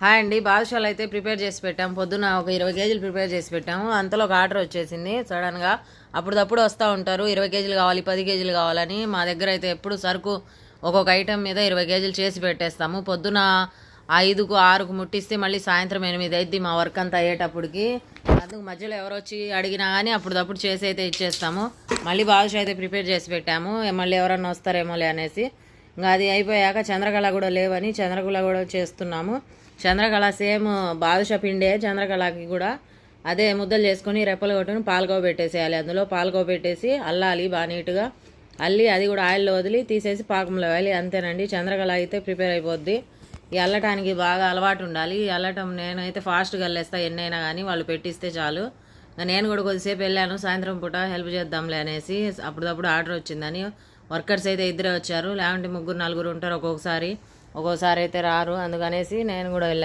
Hi అండి. బాదుషాలు అయితే prepare చేసి పెట్టాము. పొద్దున్న ఒక 20 కేజీలు ప్రిపేర్ చేసి పెట్టాము. అంతలో ఒక ఆర్డర్ వచ్చేసింది సడన్గా. అప్పుడప్పుడు వస్తూ ఉంటారు 20 కేజీలు కావాలి 10 కేజీలు కావాలని. మా దగ్గర అయితే ఎప్పుడు సరుకు ఒక్కొక్క ఐటెం మీద 20 కేజీలు చేసి పెట్టేస్తాము. పొద్దున 5కు 6కు ముట్టిస్తే మళ్ళీ సాయంత్రం 8 అయింది మా వర్క్ అంతా అయ్యేటప్పటికి. అందుకు మధ్యలో ఎవరు వచ్చి అడిగినా కానీ అప్పుడప్పుడు చేసి అయితే ఇచ్చేస్తాము. మళ్ళీ బాదుషా అయితే ప్రిపేర్ చేసి పెట్టాము. మళ్ళీ ఎవరన్నా వస్తారేమోలే అనేసి. ఇంకా అది అయిపోయాక చంద్రకళ కూడా లేవని చంద్రకళ కూడా చేస్తున్నాము. చంద్రకళ సేమ్ బాదుషా పిండే. చంద్రకళకి కూడా అదే ముద్దలు చేసుకొని రెప్పలు కొట్టుకుని పాలకోవ పెట్టేసేయాలి. అందులో పాలకోవ పెట్టేసి అల్లాలి బాగా నీట్గా. అల్లి అది కూడా ఆయిల్లో వదిలి తీసేసి పాకంలో వేయాలి. అంతేనండి, చంద్రకళ అయితే ప్రిపేర్ అయిపోద్ది. ఈ అల్లటానికి బాగా అలవాటు ఉండాలి. ఈ అల్లటం నేనైతే ఫాస్ట్గా అల్లేస్తా ఎన్నైనా కానీ, వాళ్ళు పెట్టిస్తే చాలు. నేను కూడా కొద్దిసేపు వెళ్ళాను సాయంత్రం పూట హెల్ప్ చేద్దాంలే అనేసి. అప్పుడప్పుడు ఆర్డర్ వచ్చిందని. వర్కర్స్ అయితే 2 వచ్చారు, లేకుంటే 3 4 ఉంటారు ఒక్కొక్కసారి అయితే రారు. అందుకనేసి నేను కూడా వెళ్ళాను.